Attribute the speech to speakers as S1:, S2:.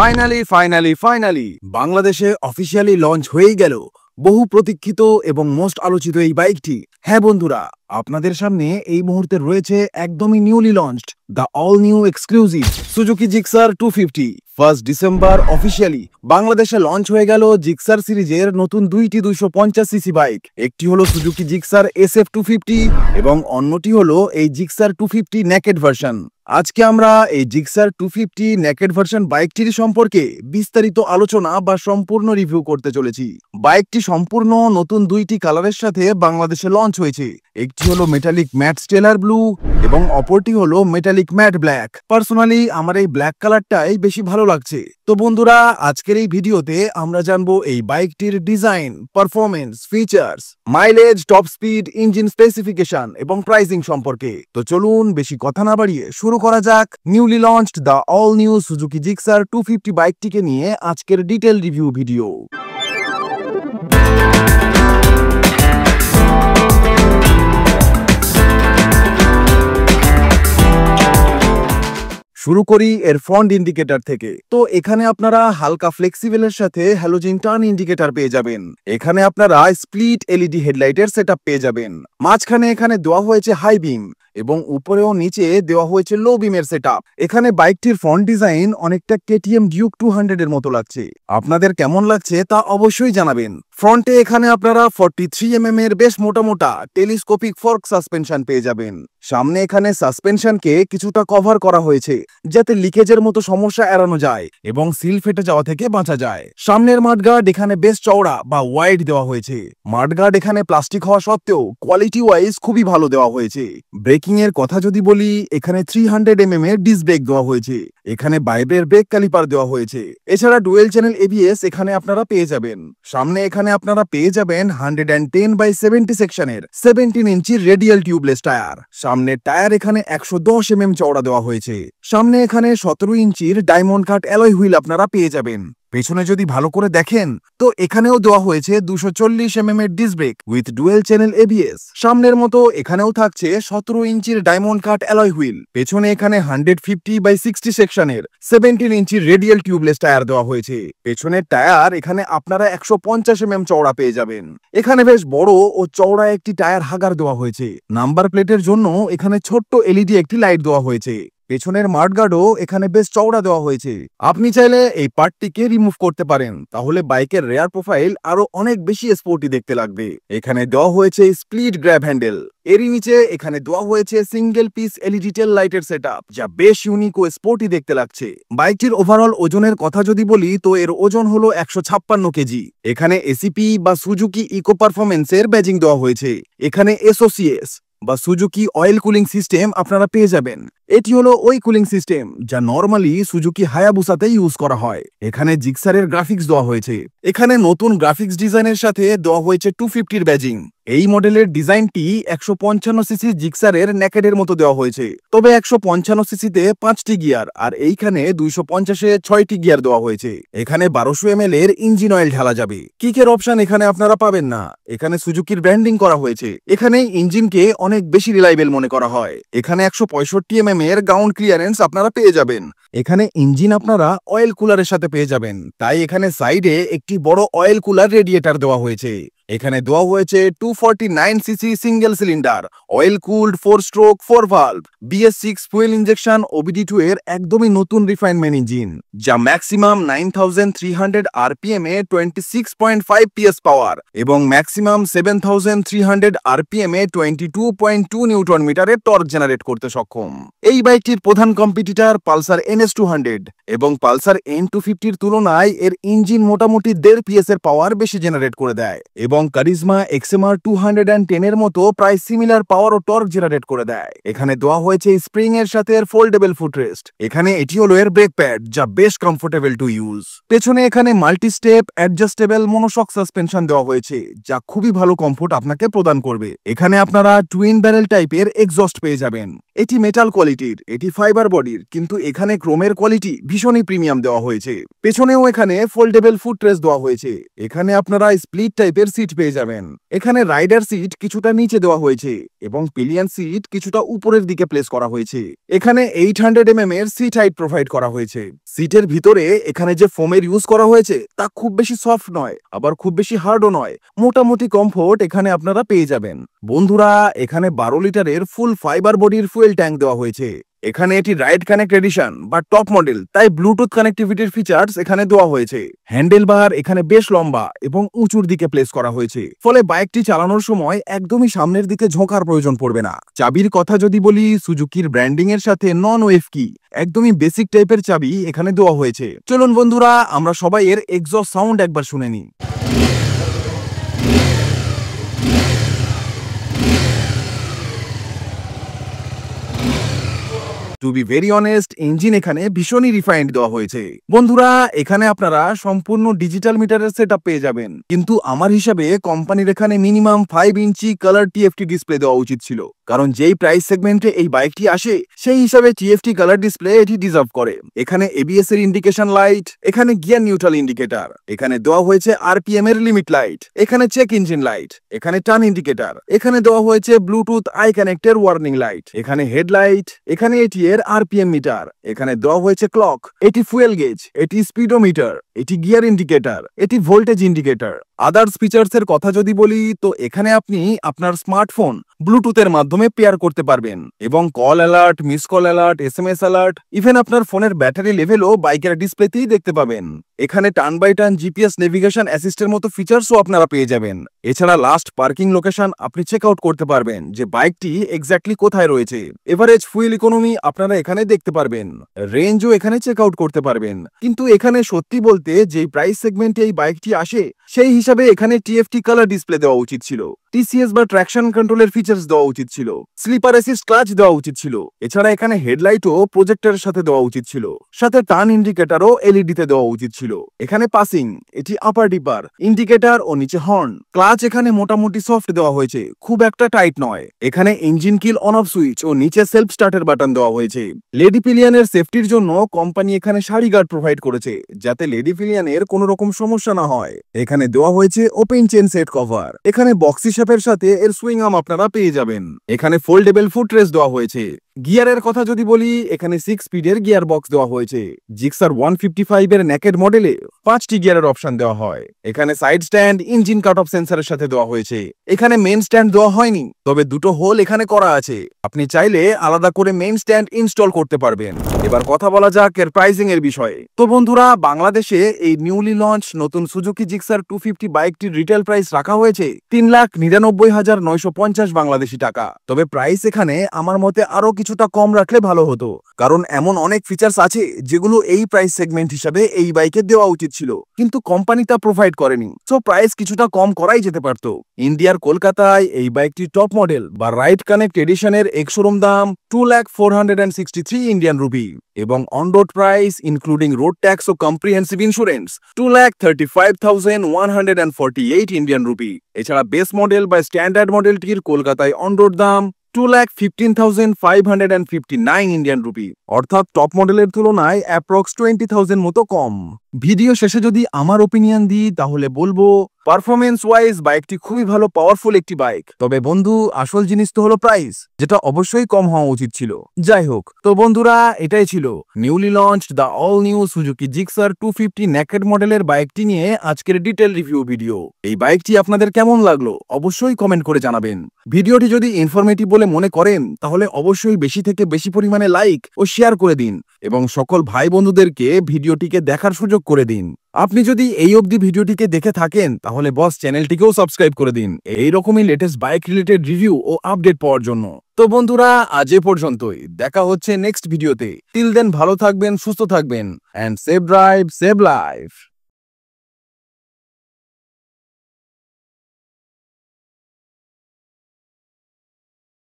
S1: Finally বাংলাদেশে officially launch হয়েই গেল বহু প্রতীক্ষিত এবং মোস্ট আলোচিত এই বাইকটি। হ্যাঁ বন্ধুরা, আপনাদের সামনে এই মুহূর্তে রয়েছে একদমই newly launched the all new exclusive Suzuki Gixxer 250। 1 December officially বাংলাদেশে লঞ্চ হয়ে গেল জিক্সার সিরিজের নতুন দুইটি 250 সিসি বাইক। একটি হলো সুজুকি জিক্সার SF 250 এবং অন্যটি হলো এই জিক্সার 250 নেকেড ভার্সন। আজকে আমরা এই জিক্সার 250 নেকেড ভার্সন বাইকটির সম্পর্কে বিস্তারিত আলোচনা বা সম্পূর্ণ রিভিউ করতে চলেছি। বাইকটি সম্পূর্ণ নতুন দুইটি কালারের সাথে বাংলাদেশে লঞ্চ হয়েছে। একটি হলো মেটালিক ম্যাট স্টেলার ব্লু এবং অপরটি হলো মেটালিক ম্যাট ব্ল্যাক। পার্সোনালি আমার এই ব্ল্যাক কালারটাই বেশি ভালো লাগছে। তো বন্ধুরা, আজকের এই ভিডিওতে আমরা জানবো এই বাইকটির design, performance, features, mileage, top speed, engine specification এবং প্রাইসিং সম্পর্কে। তো চলুন বেশি কথা না বাড়িয়ে শুরু করা যাক newly launched the all new Suzuki Gixxer 250 বাইকটিকে নিয়ে আজকের ডিটেল রিভিউ ভিডিও। শুরু করি এর ফ্রন্ট ইন্ডিকেটর থেকে। তো এখানে আপনারা হালকা ফ্লেক্সিবলের সাথে হ্যালোজেন টার্ন ইন্ডিকেটর পেয়ে যাবেন। এখানে আপনারা স্প্লিট এলইডি হেডলাইটের সেটআপ পেয়ে যাবেন। মাঝখানে এখানে দেওয়া হয়েছে হাই বিম এবং উপরে ও নিচে দেওয়া হয়েছে লো বিমের সেটআপ। এখানে বাইকটির ফ্রন্ট ডিজাইন অনেকটা কেটিএম ডিউক 200 এর মতো লাগছে। আপনাদের কেমন লাগছে তা অবশ্যই জানাবেন। ফ্রন্টে এখানে আপনারা 43mm এর বেশ মোটা টেলিস্কোপিক ফর্ক সাসপেনশন পেয়ে যাবেন। সামনে এখানে সাসপেনশনকে কিছুটা কভার করা হয়েছে যাতে লিকেজের মতো সমস্যা এড়ানো যায় এবং সিল ফেটে যাওয়া থেকে বাঁচা যায়। সামনের মাডগার্ড এখানে বেশ চওড়া বা ওয়াইড দেওয়া হয়েছে। মাডগার্ড এখানে প্লাস্টিক হওয়া সত্ত্বেও কোয়ালিটি ওয়াইজ খুবই ভালো দেওয়া হয়েছে। ব্রেকিং এর কথা যদি বলি, এখানে 300mm এর ডিস্ক ব্রেক দেওয়া হয়েছে। এখানে বাইরের ব্রেক ক্যালিপার দেওয়া হয়েছে। এছাড়া ডুয়েল চ্যানেল ABS এখানে আপনারা পেয়ে যাবেন। সামনে এখানে আপনারা পেয়ে যাবেন 110/70 সেকশনের 17 ইঞ্চি রেডিয়াল টিউবলেস টায়ার। সামনের টায়ার এখানে 110mm চওড়া দেওয়া হয়েছে। সামনে এখানে 17 ইঞ্চির ডায়মন্ড কাট অ্যালয় হুইল আপনারা পেয়ে যাবেন। পেছনে যদি ভালো করে দেখেন তো এখানেও দেওয়া হয়েছে 240mm এর disc brake with dual channel ABS। সামনের মতো এখানেও থাকছে 17 ইঞ্চির ডায়মন্ড কাট অ্যালয় হুইল। পেছনে এখানে 150/60 সেকশনের 17 ইঞ্চির রেডিয়াল টিউবলেস টায়ার দেওয়া হয়েছে। পেছনের টায়ার এখানে আপনারা 150mm চওড়া পেয়ে যাবেন। এখানে বেশ বড় ও চওড়া একটি টায়ার হাগার দেওয়া হয়েছে। নাম্বার প্লেটের জন্য এখানে ছোট্ট LED একটি লাইট দেওয়া হয়েছে। পেছনের মাডগার্ডও এখানে বেশ চওড়া দেওয়া হয়েছে। আপনি চাইলে এই পার্টটিকে রিমুভ করতে পারেন, তাহলে বাইকের রেয়ার প্রোফাইল আরো অনেক বেশি স্পোর্টি দেখতে লাগবে। এখানে দেওয়া হয়েছে স্প্লিট গ্র্যাব হ্যান্ডেল। এরই নিচে এখানে দেওয়া হয়েছে সিঙ্গেল পিস LED টেল লাইটের সেটআপ, যা বেশ ইউনিক ও স্পোর্টি দেখতে লাগছে। বাইকটির ওভারঅল ওজনের কথা যদি বলি তো এর ওজন হলো 156 কেজি। এখানে ACP বা সুজুকি ইকো পারফরমেন্সের ব্যাজিং দেওয়া হয়েছে। এখানে SOCS বা সুজুকি অয়েল কুলিং সিস্টেম আপনারা পেয়ে যাবেন। এটি হলো ওই কুলিং সিস্টেম যা নরমালি সুজুকি হায়াবুসাতে ইউজ করা হয়। এখানে জিক্সারের গ্রাফিক্স দেওয়া হয়েছে। এখানে নতুন গ্রাফিক্স ডিজাইনের সাথে দেওয়া হয়েছে 250 ব্যাজিং। এই মডেলের ডিজাইনটি 155 সিসি জিক্সারের নেকেডের মতো দেওয়া হয়েছে, তবে 155 সিসিতে 5টি গিয়ার আর এইখানে 250-এ 6টি গিয়ার দেওয়া হয়েছে। এখানে 1200 ml এর ইঞ্জিন অয়েল ঢালা যাবে। কিকের অপশন এখানে আপনারা পাবেন না। এখানে সুজুকির ব্র্যান্ডিং করা হয়েছে। এখানে ইঞ্জিনকে অনেক বেশি রিলায়েবল মনে করা হয়। এখানে 165 এর গ্রাউন্ড ক্লিয়ারেন্স আপনারা পেয়ে যাবেন। এখানে ইঞ্জিন আপনারা অয়েল কুলারের সাথে পেয়ে যাবেন, তাই এখানে সাইডে একটি বড় অয়েল কুলার রেডিয়েটর দেওয়া হয়েছে। এখানে দেওয়া হয়েছে 249 CC single cylinder oil cooled 4 stroke 4 valve BS6 fuel injection OBD2 এর একদমই নতুন রিফাইনমেন্ট ইঞ্জিন, যা ম্যাক্সিমাম 9300 RPM এ 26.5 PS পাওয়ার এবং ম্যাক্সিমাম 7300 RPM এ 22.2 নিউটন মিটারের টর্ক জেনারেট করতে সক্ষম। এই বাইকটির প্রধান কম্পিটিটর পালসার NS200 এবং পালসার N250 তুলনায় এর ইঞ্জিন মোটামুটি 1.5 PS এর পাওয়ার বেশি জেনারেট করে দেয় এবং কারিজমা XMR 210 এর মতো প্রায় সিমিলার পাওয়ার ও টর্ক জেনারেট করে দেয়। এখানে দেওয়া হয়েছে স্প্রিং এর সাথে ফোল্ডেবল ফুটরেস্ট। এখানে এটি হলো এর ব্রেক প্যাড, যা বেশ কমফোর্টেবল টু ইউজ। পেছনে এখানে multi step adjustable monoshock suspension দেওয়া হয়েছে, যা খুবই ভালো কমফোর্ট আপনাকে প্রদান করবে। এখানে আপনারা টুইন ব্যারেল টাইপের এক্সস্ট পেয়ে যাবেন। এটি মেটাল কোয়ালিটির, এটি ফাইবার বডির, কিন্তু এখানে ক্রোমের কোয়ালিটি ভীষণই প্রিমিয়াম দেওয়া হয়েছে। পেছনেও এখানে ফোল্ডেবল ফুটরেস্ট দেওয়া হয়েছে। এখানে আপনারা স্প্লিট টাইপের সিট পেয়ে যাবেন। এখানে রাইডার সিট কিছুটা নিচে দেওয়া হয়েছে এবং পিলিয়ন সিট কিছুটা উপরের দিকে প্লেস করা হয়েছে। এখানে 800 mm এর সিট হাইট প্রোভাইড করা হয়েছে। সিটের ভিতরে এখানে যে ফোমের ইউজ করা হয়েছে তা খুব বেশি সফট নয়, আবার খুব বেশি হার্ডও নয়, মোটামুটি কমফোর্ট এখানে আপনারা পেয়ে যাবেন। বন্ধুরা, এখানে 12 লিটারের ফুল ফাইবার বডির ফুয়েল ট্যাঙ্ক দেওয়া হয়েছে। এখানে এটি রাইড কানেক্ট এডিশন বা টপ মডেল, তাই ব্লুটুথ কানেক্টিভিটির ফিচার্স এখানে দেওয়া হয়েছে। হ্যান্ডেল বার এখানে বেশ লম্বা এবং উঁচুর দিকে প্লেস করা হয়েছে, ফলে বাইকটি চালানোর সময় একদমই সামনের দিকে ঝোঁকার প্রয়োজন পড়বে না। চাবির কথা যদি বলি, সুজুকির ব্র্যান্ডিং এর সাথে নন ওয়েভ কি একদমই বেসিক টাইপের চাবি এখানে দেওয়া হয়েছে। চলুন বন্ধুরা, আমরা সবাই এর এক্সস্ট সাউন্ড একবার শুনে নিই। To be very honest, engine এখানে ভীষণই রিফাইন্ড দেওয়া হয়েছে। বন্ধুরা, এখানে আপনারা সম্পূর্ণ ডিজিটাল মিটারের সেটআপ পেয়ে যাবেন, কিন্তু আমার হিসাবে কোম্পানির এখানে মিনিমাম 5 ইঞ্চি কালার টিএফটি ডিসপ্লে দেওয়া উচিত ছিল, কারণ যেই প্রাইস সেগমেন্টে এই বাইকটি আসে সেই হিসাবে টিএফটি কালার ডিসপ্লে এটি ডিজার্ভ করে। এখানে এবিএস এর ইন্ডিকেশন লাইট, এখানে গিয়ার নিউট্রাল ইন্ডিকেটর, এখানে দেওয়া হয়েছে আরপিএম এর লিমিট লাইট, এখানে চেক ইঞ্জিন লাইট, এখানে টার্ন ইন্ডিকেটর, এখানে দেওয়া হয়েছে ব্লুটুথ আই কানেক্টের ওয়ার্নিং লাইট, এখানে হেডলাইট, এখানে এটি এর আরপিএম মিটার, এখানে দেওয়া হয়েছে ক্লক, এটি ফুয়েল গেজ, এটি স্পিডোমিটার, এটি গিয়ার ইন্ডিকেটর, এটি ভোল্টেজ ইন্ডিকেটর। আদার্স ফিচার্স এর কথা যদি বলি, তো এখানে আপনি আপনার স্মার্টফোন ব্লুটুথের মাধ্যমে পেয়ার করতে পারবেন এবং call alert, miss call alert, SMS alert, even আপনার ফোনের ব্যাটারি লেভেলও বাইকের ডিসপ্লেতেই দেখতে পাবেন। এখানে turn by turn GPS navigation অ্যাসিস্টের মতো ফিচার্সও আপনারা পেয়ে যাবেন। এছাড়া লাস্ট পার্কিং লোকেশন আপনি চেক আউট করতে পারবেন যে বাইকটি এক্স্যাক্টলি কোথায় রয়েছে। এভারেজ ফুয়েল ইকোনমি আপনারা এখানে দেখতে পারবেন, রেঞ্জও এখানে চেক আউট করতে পারবেন। কিন্তু এখানে সত্যি বলতে যে প্রাইস সেগমেন্টে এই বাইকটি আসে সেই হিসাবে এখানে টিএফটি কালার ডিসপ্লে দেওয়া উচিত ছিল, টিসিএস বা ট্র্যাকশন কন্ট্রোলের ফিচার্স দেওয়া উচিত ছিল, স্লিপার অ্যাসিস্ট ক্লাচ দেওয়া উচিত ছিল। এছাড়া এখানে হেডলাইটও প্রজেক্টরের সাথে দেওয়া উচিত ছিল, সাথে টার্ন ইন্ডিকেটরও এলইডি তে দেওয়া উচিত ছিল। এখানে পাসিং, এটি আপার ডিপার, ইন্ডিকেটর ও নিচে হর্ন, ক্লাচ এখানে মোটামুটি সফট দেওয়া হয়েছে, খুব একটা টাইট নয়। এখানে engine kill on off switch ও নিচে সেলফ স্টার্টের বাটন দেওয়া হয়েছে। লেডি পিলিয়নের সেফটির জন্য কোম্পানি এখানে সারি গার্ড প্রোভাইড করেছে, যাতে লেডি পিলিয়নের কোনো রকম সমস্যা না হয়। এখানে দেওয়া হয়েছে ওপেন চেন সেট কভার, এখানে বক্সি শেপের সাথে এর সুইং আর্ম আপনারা পেয়ে যাবেন। এখানে ফোল্ডেবল ফুটরেস্ট দেওয়া হয়েছে। গিয়ারের কথা যদি বলি, এখানে 6 স্পিডের গিয়ার বক্স দেওয়া হয়েছে। জিক্সার 155 এর নেকেড মডেলে 5টি গিয়ারের অপশন দেওয়া হয়। এখানে side stand engine cut off সেন্সরের সাথে দেওয়া হয়েছে। এখানে মেইন স্ট্যান্ড দেওয়া হয়নি, তবে দুটো হোল এখানে করা আছে, আপনি চাইলে আলাদা করে মেইন স্ট্যান্ড ইনস্টল করতে পারবেন। এবার কথা বলা যাক এর প্রাইসিং এর বিষয়ে। তো বন্ধুরা, বাংলাদেশে এই নিউলি লঞ্চ নতুন সুজুকি জিক্সার 250 বাইকটির রিটেল প্রাইস রাখা হয়েছে 3,99,950 বাংলাদেশি টাকা। তবে প্রাইস এখানে আমার মতে আরো কিছুটা কম রাখলে ভালো হতো, কারণ এমন অনেক ফিচার্স আছে যেগুলো এই প্রাইস সেগমেন্ট হিসাবে এই বাইকে দেওয়া উচিত ছিল, কিন্তু কোম্পানি তা প্রোভাইড করেনি। সো প্রাইস কিছুটা কম করাই যেতে পারতো। ইন্ডিয়ার কলকাতায় এই বাইকটি টপ মডেল বা রাইড কানেক্ট এডিশনের এক্স-শোরুম দাম 2,04,63 ইন্ডিয়ান রুপি এবং on road price including road tax ও কম্প্রিহেন্সিভ ইন্স্যুরেন্স 2,35,148 ইন্ডিয়ান রুপি। এছাড়া বেস মডেল বা স্ট্যান্ডার্ড মডেলটির কলকাতায় অন রোড দাম 2,15,559 ইন্ডিয়ান রুপি, অর্থাৎ টপ মডেলের তুলনায় অ্যাপ্রক্স 20,000 মতো কম। ভিডিও শেষে যদি আমার ওপিনিয়ন দিই, তাহলে বলবো পারফরমেন্স ওয়াইজ বাইকটি খুবই ভালো, পাওয়ারফুল একটি বাইক। তবে বন্ধু, আসল জিনিস তো হলো প্রাইস, যেটা অবশ্যই কম হওয়া উচিত ছিল। যাই হোক, তো বন্ধুরা, এটাই ছিল newly launched the all new Suzuki Gixxer 250 naked মডেলের বাইকটি নিয়ে আজকের ডিটেল রিভিউ ভিডিও। এই বাইকটি আপনাদের কেমন লাগলো অবশ্যই কমেন্ট করে জানাবেন। ভিডিওটি যদি ইনফরমেটিভ বলে মনে করেন, তাহলে অবশ্যই বেশি থেকে বেশি পরিমাণে লাইক ও শেয়ার করে দিন এবং সকল ভাই বন্ধুদেরকে ভিডিওটিকে দেখার সুযোগ করে দিন। আপনি যদি এই অবধি ভিডিওটিকে দেখে থাকেন, তাহলে বস চ্যানেলটিকেও সাবস্ক্রাইব করে দিন এইরকমই লেটেস্ট বাইক রিলেটেড রিভিউ ও আপডেট পাওয়ার জন্য। তো বন্ধুরা, আজ এ পর্যন্তই, দেখা হচ্ছে নেক্সট ভিডিওতে। টিল দেন ভালো থাকবেন, সুস্থ থাকবেন, and save drive save life.